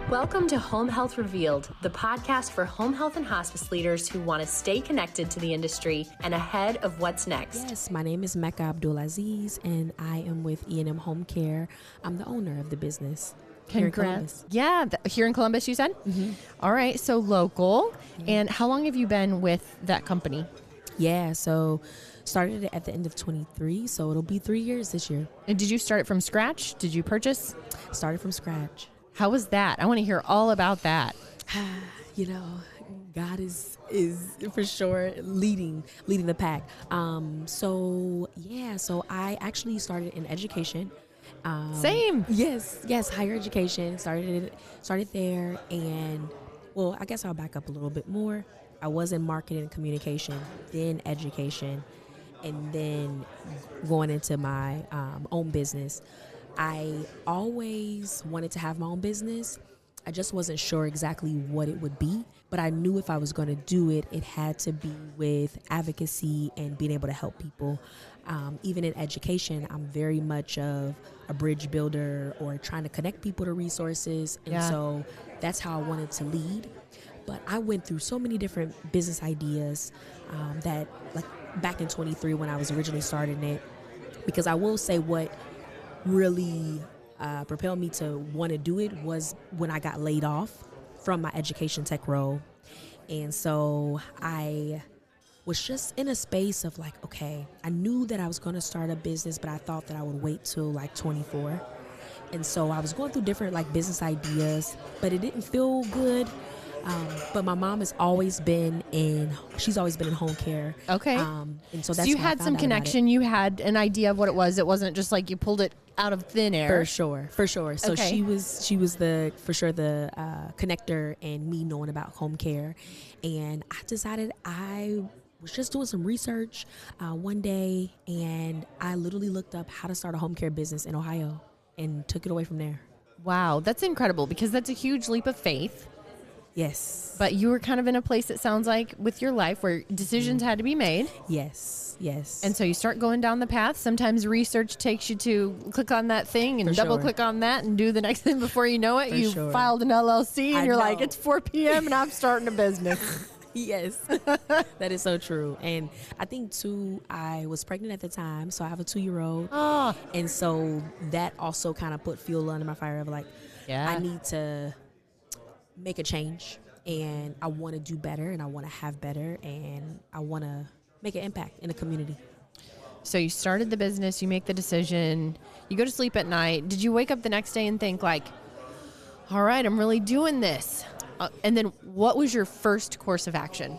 Welcome to Home Health Revealed, the podcast for home health and hospice leaders who want to stay connected to the industry and ahead of what's next. Yes, my name is Mecca Abdul-Aziz, and I am with E&M Home Care. I'm the owner of the business. Here in Columbus. Yeah, here in Columbus, you said? Mm-hmm. All right, so local. And how long have you been with that company? Yeah, so started it at the end of 23, so it'll be 3 years this year. And did you start it from scratch? Did you purchase? Started from scratch. How was that? I want to hear all about that. You know, God is for sure leading the pack. So I actually started in education. Same. Yes, higher education. Started there, and well, I guess I'll back up a little bit more. I was in marketing and communication, then education, and then going into my own business. I always wanted to have my own business. I just wasn't sure exactly what it would be, but I knew if I was going to do it, it had to be with advocacy and being able to help people. Even in education, I'm very much of a bridge builder or trying to connect people to resources. And so that's how I wanted to lead. But I went through so many different business ideas that, like, back in 23 when I was originally starting it, because I will say what really propelled me to want to do it was when I got laid off from my education tech role. And so I was just in a space of like, okay, I knew that I was going to start a business, but I thought that I would wait till like 24. And so I was going through different like business ideas, but it didn't feel good. But my mom has always been she's always been in home care. Okay. And so that's you how I had found some out connection. You had an idea of what it was. It wasn't just like you pulled it out of thin air. For sure. So Okay. she was the connector and me knowing about home care. And I decided I was just doing some research one day, and I literally looked up how to start a home care business in Ohio and took it away from there. Wow, that's incredible because that's a huge leap of faith. Yes. But you were kind of in a place, it sounds like, with your life where decisions had to be made. Yes. And so you start going down the path. Sometimes research takes you to click on that thing and double click on that and do the next thing. Before you know it, you filed an LLC and you're like, it's 4 p.m. and I'm starting a business. Yes, that is so true. And I think, too, I was pregnant at the time, so I have a 2-year-old. Oh. And so that also kind of put fuel under my fire of like, I need to make a change, and I want to do better, and I want to have better, and I want to make an impact in the community. So you started the business, you make the decision, you go to sleep at night. Did you wake up the next day and think like, all right, I'm really doing this? And then what was your first course of action?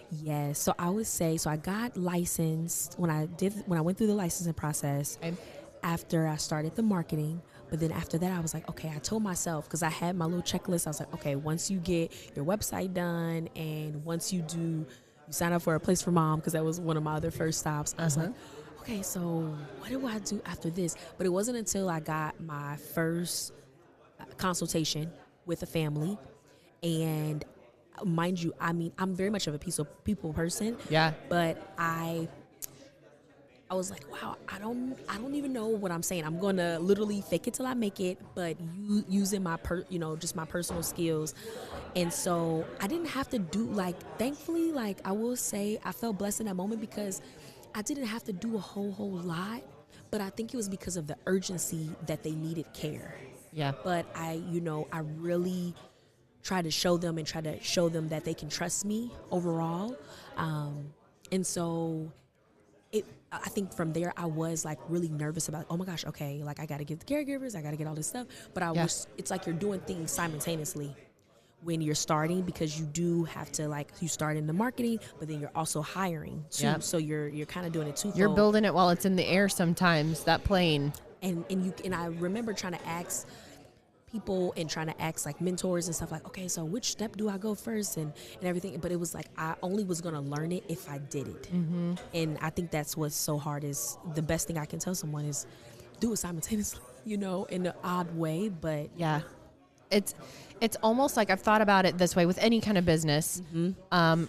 Yes, so I would say, I got licensed when I went through the licensing process. Okay. After I started the marketing. But then after that, I was like, okay, I told myself, because I had my little checklist. I was like, okay, once you get your website done and once you sign up for a place for mom, because that was one of my other first stops. I was like, okay, so what do I do after this? But it wasn't until I got my first consultation with a family. And mind you, I mean, I'm very much of a people person. Yeah. But I was like, wow, I don't even know what I'm saying. I'm going to literally fake it till I make it, but using my just my personal skills. And so I didn't have to do, thankfully, I will say I felt blessed in that moment because I didn't have to do a whole lot, but I think it was because of the urgency that they needed care. Yeah. But I really try to show them that they can trust me overall. And so I think from there I was really nervous about, oh my gosh, okay, I got to get the caregivers, I got to get all this stuff. But it's like you're doing things simultaneously when you're starting, because you do have to you start in the marketing, but then you're also hiring too. Yep. So you're kind of doing it twofold. You're building it while it's in the air sometimes, that plane. And I remember trying to ask people and trying to ask mentors and stuff okay, so which step do I go first and everything, but it was I only was going to learn it if I did it. Mm-hmm. And I think that's what's so hard. Is the best thing I can tell someone is do it simultaneously, in an odd way, but It's almost like I've thought about it this way with any kind of business,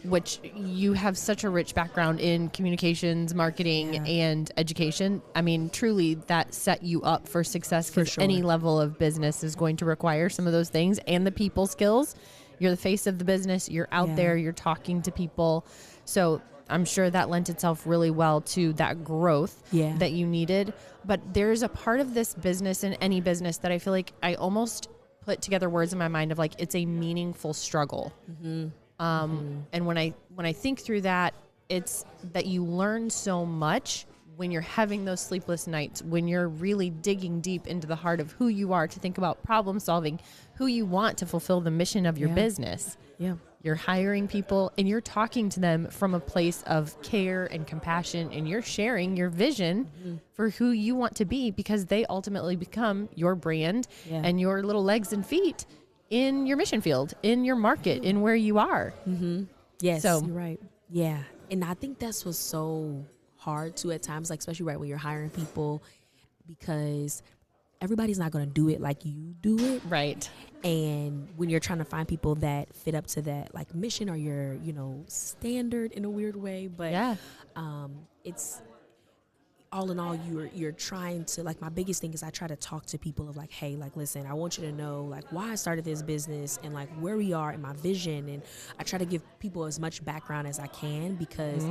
which you have such a rich background in communications, marketing, and education. I mean, truly, that set you up for success because any level of business is going to require some of those things and the people skills. You're the face of the business. You're out there. You're talking to people. So I'm sure that lent itself really well to that growth that you needed. But there's a part of this business and any business that I feel like I almost put together words in my mind of like, it's a meaningful struggle. And when I think through that, it's that you learn so much when you're having those sleepless nights, when you're really digging deep into the heart of who you are to think about problem solving, who you want to fulfill the mission of your business. You're hiring people and you're talking to them from a place of care and compassion, and you're sharing your vision for who you want to be, because they ultimately become your brand and your little legs and feet in your mission field, in your market, in where you are. Yes, So- you're right. Yeah. And I think that's what's so hard too at times, like especially right when you're hiring people, because everybody's not going to do it like you do it. Right. And when you're trying to find people that fit up to that like mission or your, standard in a weird way, but it's all in all, you're trying to, like, my biggest thing is I try to talk to people of like, hey, like, listen, I want you to know like why I started this business and like where we are in my vision. And I try to give people as much background as I can, because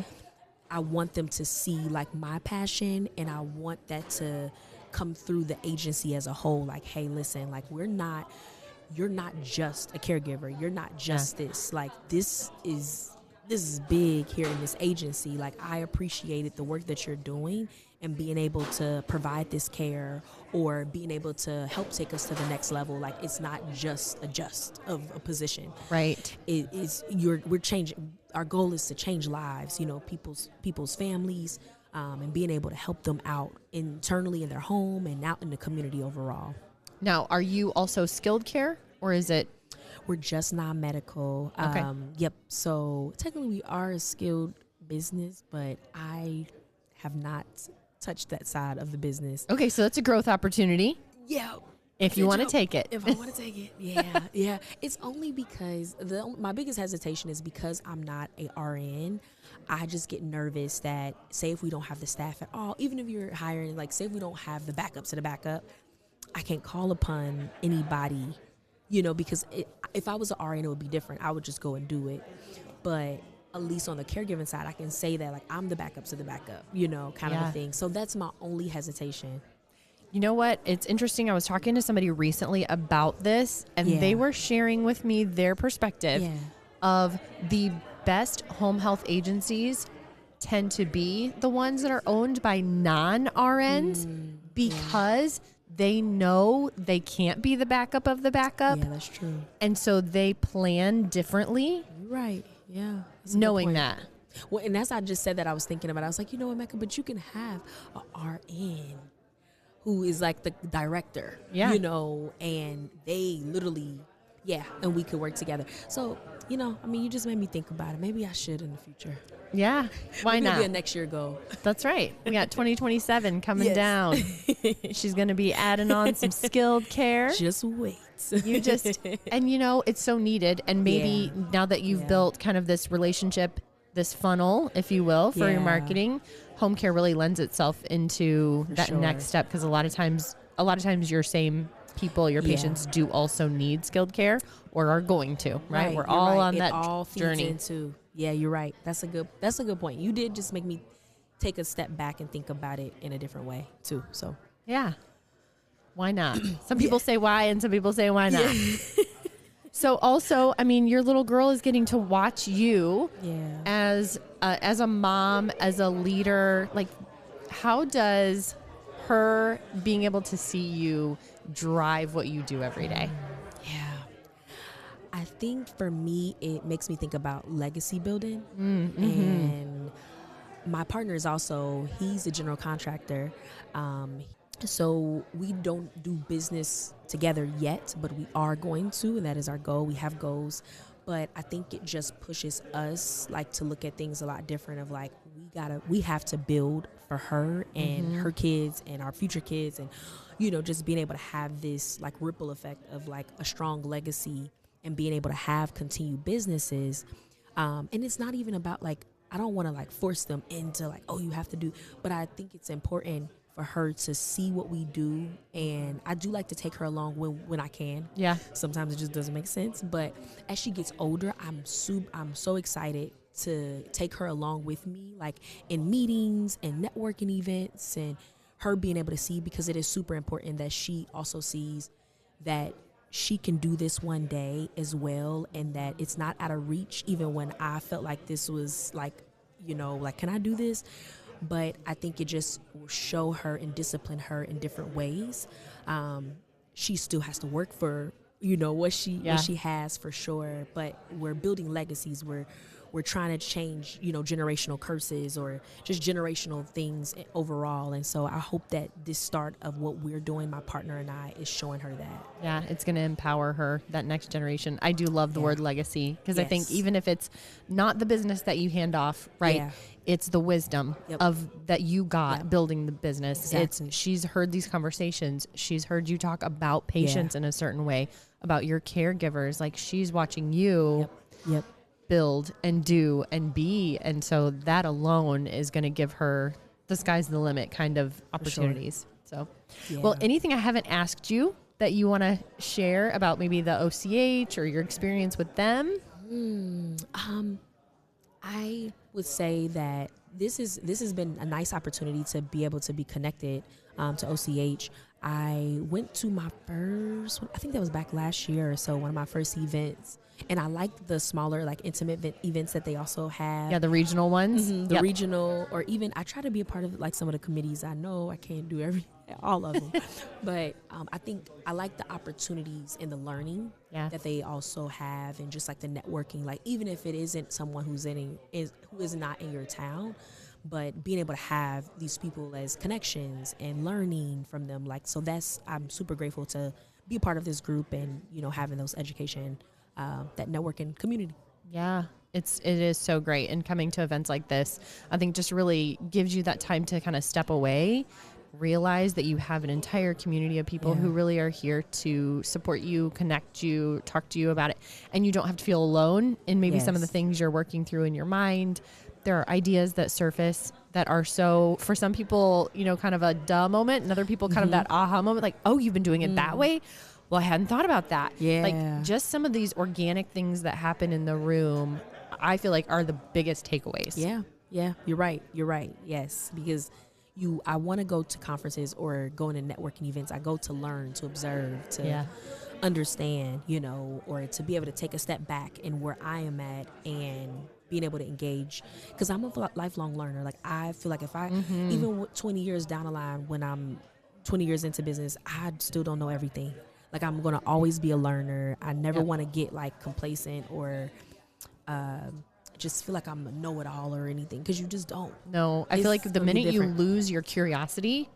I want them to see like my passion, and I want that to come through the agency as a whole. Like, hey, listen, like you're not just a caregiver. You're not just this. Like this is big here in this agency. Like I appreciated the work that you're doing and being able to provide this care or being able to help take us to the next level. Like it's not just of a position. Right. It is we're changing. Our goal is to change lives, people's families, and being able to help them out internally in their home and out in the community overall. Now, are you also skilled care, or is it? We're just non-medical. Okay. Yep. So technically we are a skilled business, but I have not touched that side of the business. Okay, so that's a growth opportunity. Yeah. If you want to take it. If I want to take it. Yeah. It's only because my biggest hesitation is because I'm not a RN. I just get nervous that, say if we don't have the staff at all, even if you're hiring, like say if we don't have the backups to the backup, I can't call upon anybody, because if I was an RN, it would be different. I would just go and do it. But at least on the caregiving side, I can say that like I'm the backup to the backup, kind of a thing. So that's my only hesitation. You know what? It's interesting. I was talking to somebody recently about this, and they were sharing with me their perspective of the best home health agencies tend to be the ones that are owned by non-RNs because they know they can't be the backup of the backup. Yeah, that's true. And so they plan differently. Right. Yeah. Knowing that. Well, and that's, I just said that, I was thinking about it. I was like, what, Mecca, but you can have a RN who is like the director, and they literally, and we could work together. So, you just made me think about it. Maybe I should in the future. Yeah. Why not? Maybe a next year goal. That's right. We got 2027 coming down. She's going to be adding on some skilled care. Just wait. And it's so needed. And maybe now that you've built kind of this relationship, this funnel, if you will, for your marketing, home care really lends itself into that next step. Because a lot of times your same people, your patients do also need skilled care or are going to, right? We're all on that journey. Into, you're right. That's a good point. You did just make me take a step back and think about it in a different way too. So why not? Some people say why, and some people say why not. So also, your little girl is getting to watch you as a mom, as a leader. Like, how does her being able to see you drive what you do every day? I think for me, it makes me think about legacy building. And my partner is also, he's a general contractor. So we don't do business together yet, but we are going to, and that is our goal. We have goals, but I think it just pushes us like to look at things a lot different of like, we we have to build for her and her kids and our future kids, and just being able to have this like ripple effect of like a strong legacy and being able to have continued businesses. And it's not even about like, I don't want to like force them into like, oh, you have to do, but I think it's important for her to see what we do. And I do like to take her along when I can. Yeah. Sometimes it just doesn't make sense. But as she gets older, I'm so excited to take her along with me, like in meetings and networking events, and her being able to see, because it is super important that she also sees that she can do this one day as well, and that it's not out of reach, even when I felt like this was like, like, can I do this? But I think it just will show her and discipline her in different ways. She still has to work for, what she has, for sure. But we're building legacies. We're trying to change, generational curses or just generational things overall. And so I hope that this start of what we're doing, my partner and I, is showing her that. Yeah, it's going to empower her, that next generation. I do love the word legacy, because I think even if it's not the business that you hand off, right, it's the wisdom of that you got building the business. Exactly. She's heard these conversations. She's heard you talk about patients in a certain way, about your caregivers. Like, she's watching you build and do and be. And so that alone is going to give her the sky's the limit kind of opportunities. So, well, anything I haven't asked you that you want to share about maybe the OCH or your experience with them? I would say that this has been a nice opportunity to be able to be connected to OCH. I went to my first, I think that was back last year or so, one of my first events. And I like the smaller, like intimate events that they also have. Yeah, the regional ones. The regional, or even I try to be a part of like some of the committees. I know I can't do all of them, but I think I like the opportunities and the learning that they also have, and just like the networking. Like, even if it isn't someone who is not in your town, but being able to have these people as connections and learning from them. Like, so I'm super grateful to be a part of this group, and having those education. That networking community. Yeah, it is so great. And coming to events like this, I think just really gives you that time to kind of step away, realize that you have an entire community of people who really are here to support you, connect you, talk to you about it. And you don't have to feel alone in maybe some of the things you're working through in your mind. There are ideas that surface that are so, for some people, kind of a duh moment, and other people kind of that aha moment, like, oh, you've been doing it that way? Well, I hadn't thought about that. Yeah. Like, just some of these organic things that happen in the room, I feel like are the biggest takeaways. Yeah. Yeah. You're right. Yes. Because I want to go to conferences or go into networking events. I go to learn, to observe, to understand, or to be able to take a step back in where I am at and being able to engage. Because I'm a lifelong learner. Like, I feel like if I, even 20 years down the line, when I'm 20 years into business, I still don't know everything. Like, I'm going to always be a learner. I never want to get like complacent or just feel like I'm a know-it-all or anything, because you just don't. No, I feel like the minute you lose your curiosity,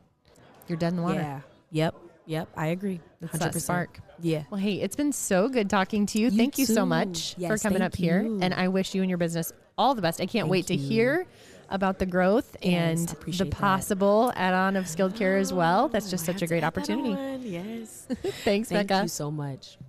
you're dead in the water. Yeah. Yep. I agree. 100%. It's that spark. Yeah. Well, hey, it's been so good talking to you. Thank you so much for coming up here. And I wish you and your business all the best. I can't wait to hear about the growth and the possible add-on of skilled care as well. That's just such a great opportunity. Yes. Thanks, Mecca. Thank you so much.